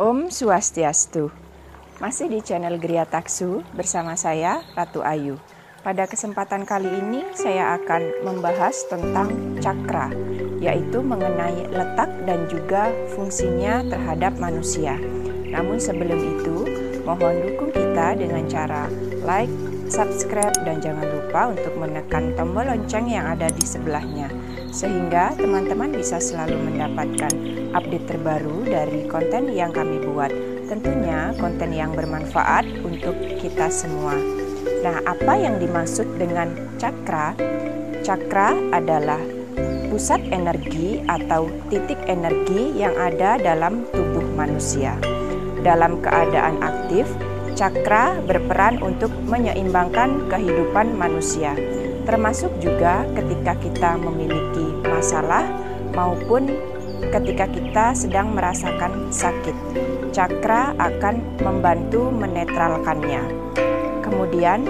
Om Swastiastu. Masih di channel Gria Taksu bersama saya Ratu Ayu. Pada kesempatan kali ini saya akan membahas tentang cakra, yaitu mengenai letak dan juga fungsinya terhadap manusia. Namun sebelum itu, mohon dukung kita dengan cara like, subscribe, dan jangan lupa untuk menekan tombol lonceng yang ada di sebelahnya, sehingga teman-teman bisa selalu mendapatkan update terbaru dari konten yang kami buat. Tentunya konten yang bermanfaat untuk kita semua. Nah, apa yang dimaksud dengan cakra? Cakra adalah pusat energi atau titik energi yang ada dalam tubuh manusia. Dalam keadaan aktif, cakra berperan untuk menyeimbangkan kehidupan manusia, termasuk juga ketika kita memiliki masalah maupun ketika kita sedang merasakan sakit. Cakra akan membantu menetralkannya. Kemudian,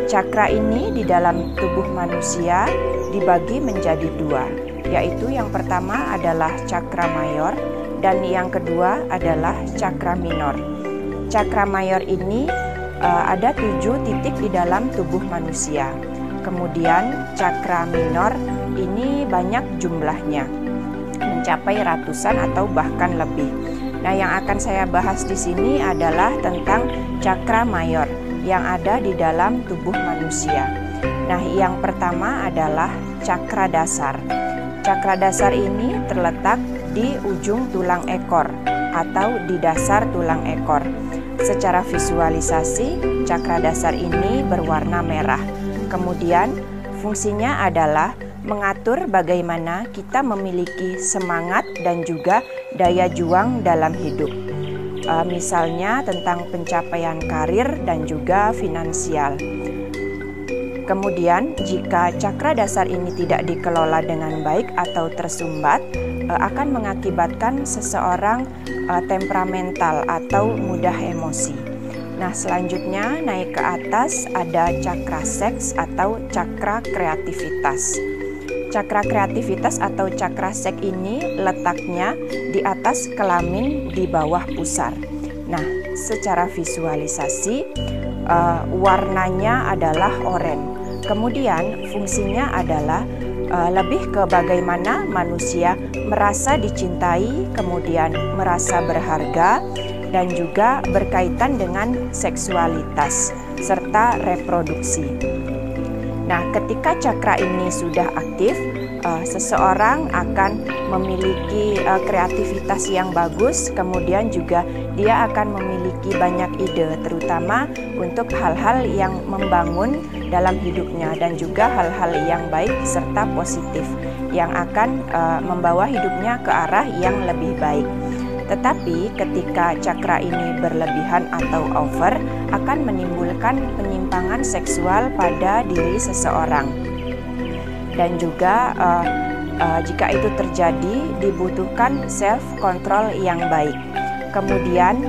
cakra ini di dalam tubuh manusia dibagi menjadi dua, yaitu yang pertama adalah cakra mayor dan yang kedua adalah cakra minor. Cakra mayor ini ada 7 titik di dalam tubuh manusia. Kemudian cakra minor ini banyak jumlahnya, mencapai ratusan atau bahkan lebih. Nah, yang akan saya bahas di sini adalah tentang cakra mayor yang ada di dalam tubuh manusia. Nah, yang pertama adalah cakra dasar. Cakra dasar ini terletak di ujung tulang ekor atau di dasar tulang ekor. Secara visualisasi, cakra dasar ini berwarna merah. Kemudian, fungsinya adalah mengatur bagaimana kita memiliki semangat dan juga daya juang dalam hidup. Misalnya tentang pencapaian karir dan juga finansial. Kemudian, jika cakra dasar ini tidak dikelola dengan baik atau tersumbat, akan mengakibatkan seseorang temperamental atau mudah emosi. Nah, selanjutnya naik ke atas ada cakra seks atau cakra kreativitas. Cakra kreativitas atau cakra seks ini letaknya di atas kelamin di bawah pusar. Nah, secara visualisasi warnanya adalah oranye. Kemudian fungsinya adalah lebih ke bagaimana manusia merasa dicintai, kemudian merasa berharga, dan juga berkaitan dengan seksualitas serta reproduksi. Nah, ketika cakra ini sudah aktif, seseorang akan memiliki kreativitas yang bagus, kemudian juga dia akan memiliki banyak ide, terutama untuk hal-hal yang membangun dalam hidupnya dan juga hal-hal yang baik serta positif yang akan membawa hidupnya ke arah yang lebih baik. Tetapi ketika cakra ini berlebihan atau over, akan menimbulkan penyimpangan seksual pada diri seseorang. Dan juga jika itu terjadi, dibutuhkan self-control yang baik. Kemudian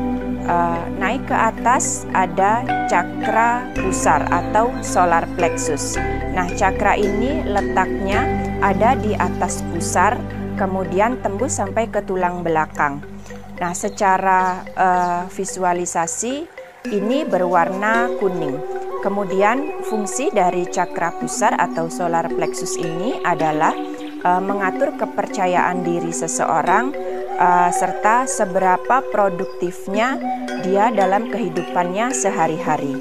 naik ke atas ada cakra pusar atau solar plexus. Nah, cakra ini letaknya ada di atas pusar, kemudian tembus sampai ke tulang belakang. Nah, secara visualisasi ini berwarna kuning. Kemudian fungsi dari cakra pusar atau solar plexus ini adalah mengatur kepercayaan diri seseorang serta seberapa produktifnya dia dalam kehidupannya sehari-hari.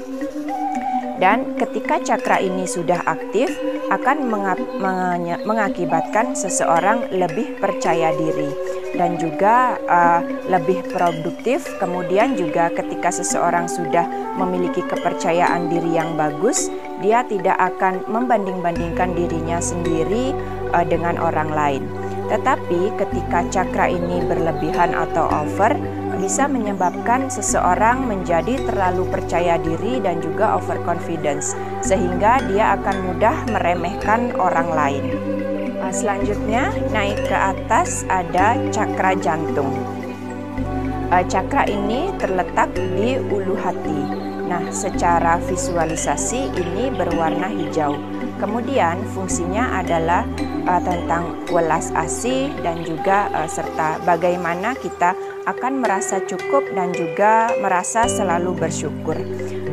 Dan ketika cakra ini sudah aktif, akan mengakibatkan seseorang lebih percaya diri dan juga lebih produktif. Kemudian juga ketika seseorang sudah memiliki kepercayaan diri yang bagus, dia tidak akan membanding-bandingkan dirinya sendiri dengan orang lain. Tetapi ketika cakra ini berlebihan atau over, bisa menyebabkan seseorang menjadi terlalu percaya diri dan juga overconfidence, sehingga dia akan mudah meremehkan orang lain. Selanjutnya naik ke atas ada cakra jantung. Cakra ini terletak di ulu hati. Nah, secara visualisasi ini berwarna hijau. Kemudian fungsinya adalah tentang welas asih dan juga serta bagaimana kita akan merasa cukup dan juga merasa selalu bersyukur.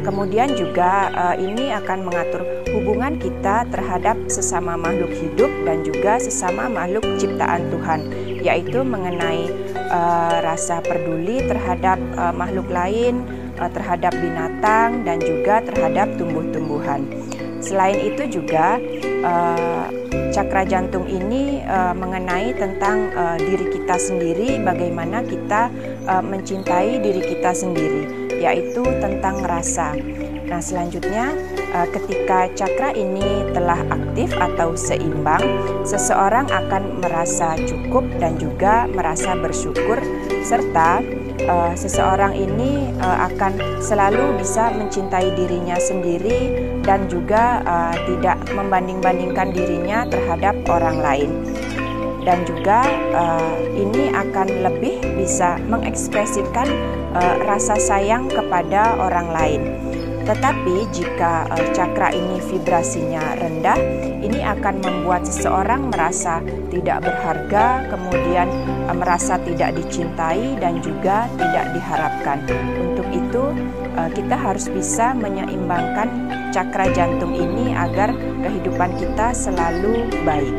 Kemudian juga ini akan mengatur hubungan kita terhadap sesama makhluk hidup dan juga sesama makhluk ciptaan Tuhan, yaitu mengenai rasa peduli terhadap makhluk lain, terhadap binatang dan juga terhadap tumbuh-tumbuhan. Selain itu juga cakra jantung ini mengenai tentang diri kita sendiri, bagaimana kita mencintai diri kita sendiri, yaitu tentang rasa. Nah, selanjutnya ketika cakra ini telah aktif atau seimbang, seseorang akan merasa cukup dan juga merasa bersyukur, serta seseorang ini akan selalu bisa mencintai dirinya sendiri dan juga tidak membanding-bandingkan dirinya terhadap orang lain. Dan juga ini akan lebih bisa mengekspresikan rasa sayang kepada orang lain. Tetapi jika cakra ini vibrasinya rendah, ini akan membuat seseorang merasa tidak berharga, kemudian merasa tidak dicintai dan juga tidak diharapkan. Untuk itu kita harus bisa menyeimbangkan cakra jantung ini agar kehidupan kita selalu baik.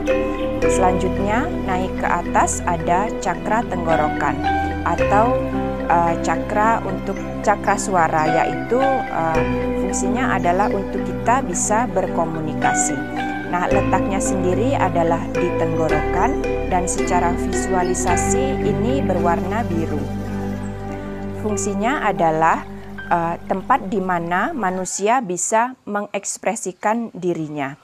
Selanjutnya naik ke atas ada cakra tenggorokan atau cakra suara, yaitu fungsinya adalah untuk kita bisa berkomunikasi. Nah, letaknya sendiri adalah di tenggorokan dan secara visualisasi ini berwarna biru. Fungsinya adalah tempat di mana manusia bisa mengekspresikan dirinya.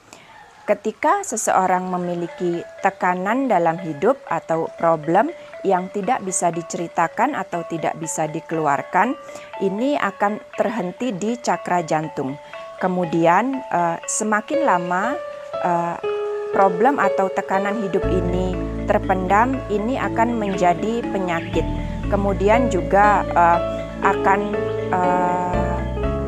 Ketika seseorang memiliki tekanan dalam hidup atau problem yang tidak bisa diceritakan atau tidak bisa dikeluarkan, ini akan terhenti di cakra jantung. Kemudian semakin lama problem atau tekanan hidup ini terpendam, ini akan menjadi penyakit. Kemudian juga akan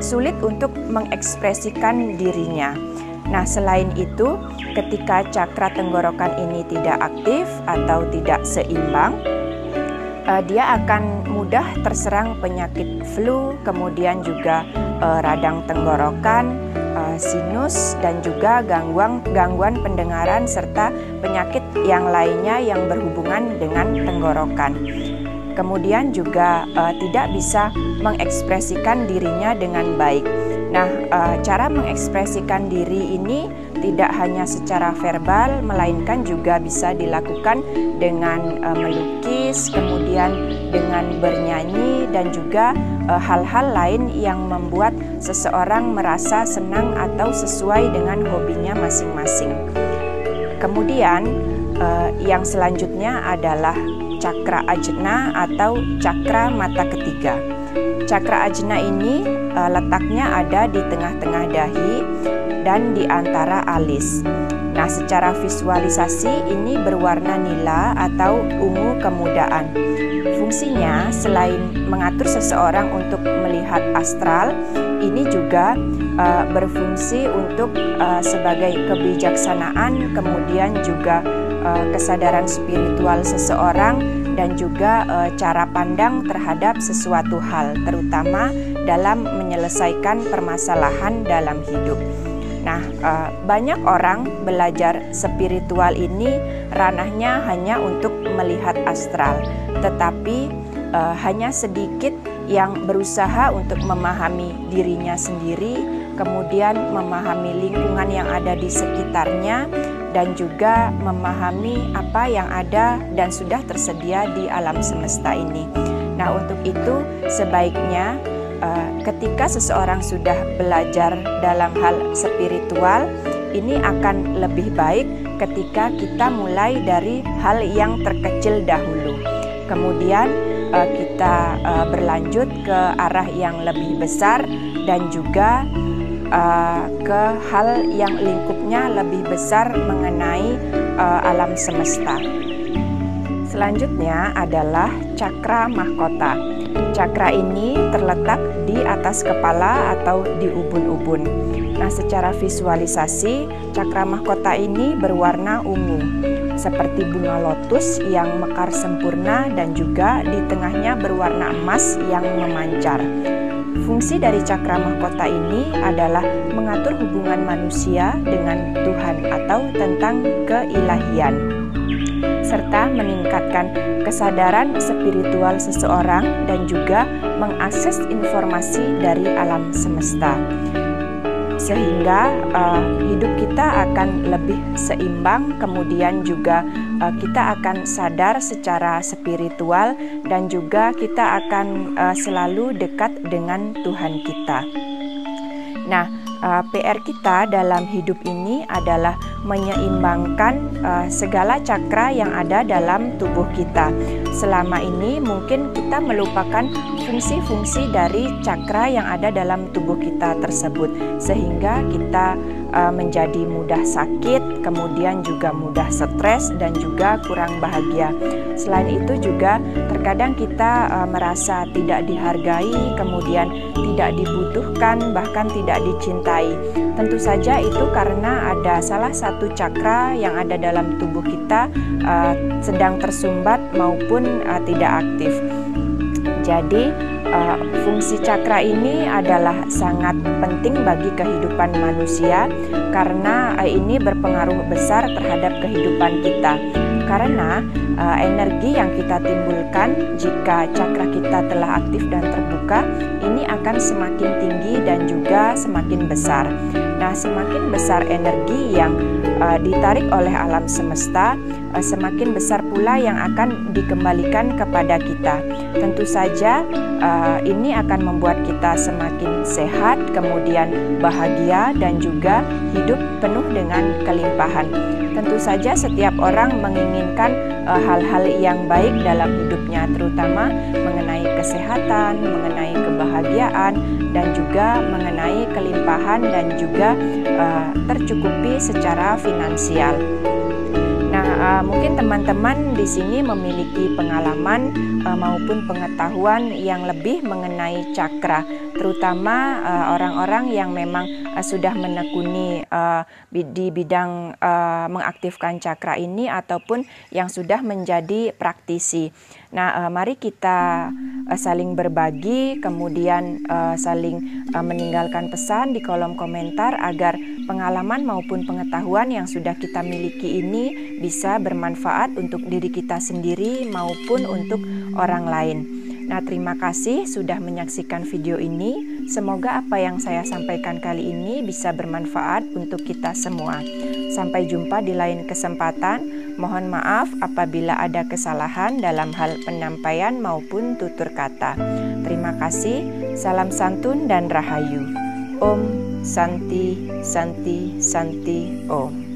sulit untuk mengekspresikan dirinya. Nah, selain itu, ketika cakra tenggorokan ini tidak aktif atau tidak seimbang, dia akan mudah terserang penyakit flu, kemudian juga radang tenggorokan, sinus, dan juga gangguan pendengaran serta penyakit yang lainnya yang berhubungan dengan tenggorokan. Kemudian juga tidak bisa mengekspresikan dirinya dengan baik. Nah, cara mengekspresikan diri ini tidak hanya secara verbal, melainkan juga bisa dilakukan dengan melukis, kemudian dengan bernyanyi, dan juga hal-hal lain yang membuat seseorang merasa senang atau sesuai dengan hobinya masing-masing. Kemudian yang selanjutnya adalah cakra ajna atau cakra mata ketiga. Cakra ajna ini letaknya ada di tengah-tengah dahi dan di antara alis. Nah, secara visualisasi ini berwarna nila atau ungu kemudaan. Fungsinya selain mengatur seseorang untuk melihat astral, ini juga berfungsi untuk sebagai kebijaksanaan, kemudian juga kesadaran spiritual seseorang, dan juga cara pandang terhadap sesuatu hal, terutama dalam menyelesaikan permasalahan dalam hidup. Nah, banyak orang belajar spiritual ini ranahnya hanya untuk melihat astral, tetapi hanya sedikit yang berusaha untuk memahami dirinya sendiri, kemudian memahami lingkungan yang ada di sekitarnya, dan juga memahami apa yang ada dan sudah tersedia di alam semesta ini. Nah, untuk itu sebaiknya ketika seseorang sudah belajar dalam hal spiritual, ini akan lebih baik ketika kita mulai dari hal yang terkecil dahulu. Kemudian kita berlanjut ke arah yang lebih besar dan juga ke hal yang lingkupnya lebih besar mengenai alam semesta. Selanjutnya adalah cakra mahkota. Cakra ini terletak di atas kepala atau di ubun-ubun. Nah, secara visualisasi, cakra mahkota ini berwarna ungu, seperti bunga lotus yang mekar sempurna dan juga di tengahnya berwarna emas yang memancar. Fungsi dari cakra mahkota ini adalah mengatur hubungan manusia dengan Tuhan atau tentang keilahian, serta meningkatkan kesadaran spiritual seseorang dan juga mengakses informasi dari alam semesta. Sehingga hidup kita akan lebih seimbang, kemudian juga kita akan sadar secara spiritual dan juga kita akan selalu dekat dengan Tuhan kita. Nah, PR kita dalam hidup ini adalah menyeimbangkan segala cakra yang ada dalam tubuh kita. Selama ini mungkin kita melupakan fungsi-fungsi dari cakra yang ada dalam tubuh kita tersebut, sehingga kita menjadi mudah sakit, kemudian juga mudah stres dan juga kurang bahagia. Selain itu juga terkadang kita merasa tidak dihargai, kemudian tidak dibutuhkan, bahkan tidak dicintai. Tentu saja itu karena ada salah satu cakra yang ada dalam tubuh kita sedang tersumbat maupun tidak aktif. Jadi fungsi cakra ini adalah sangat penting bagi kehidupan manusia karena ini berpengaruh besar terhadap kehidupan kita. Karena energi yang kita timbulkan jika cakra kita telah aktif dan terbuka, ini akan semakin tinggi dan juga semakin besar. Nah, semakin besar energi yang ditarik oleh alam semesta, semakin besar pula yang akan dikembalikan kepada kita. Tentu saja ini akan membuat kita semakin sehat, kemudian bahagia dan juga hidup penuh dengan kelimpahan. Tentu saja setiap orang menginginkan hal-hal yang baik dalam hidupnya, terutama mengenai kesehatan, mengenai kebahagiaan, dan juga mengenai kelimpahan dan juga tercukupi secara finansial. Nah, mungkin teman-teman di sini memiliki pengalaman maupun pengetahuan yang lebih mengenai cakra, terutama orang-orang yang memang sudah menekuni di bidang mengaktifkan cakra ini ataupun yang sudah menjadi praktisi. Nah, mari kita saling berbagi, kemudian saling meninggalkan pesan di kolom komentar agar pengalaman maupun pengetahuan yang sudah kita miliki ini bisa bermanfaat untuk diri kita sendiri maupun untuk orang lain. Nah, terima kasih sudah menyaksikan video ini. Semoga apa yang saya sampaikan kali ini bisa bermanfaat untuk kita semua. Sampai jumpa di lain kesempatan. Mohon maaf apabila ada kesalahan dalam hal penyampaian maupun tutur kata. Terima kasih. Salam santun dan rahayu. Om Santi Santi Santi Om.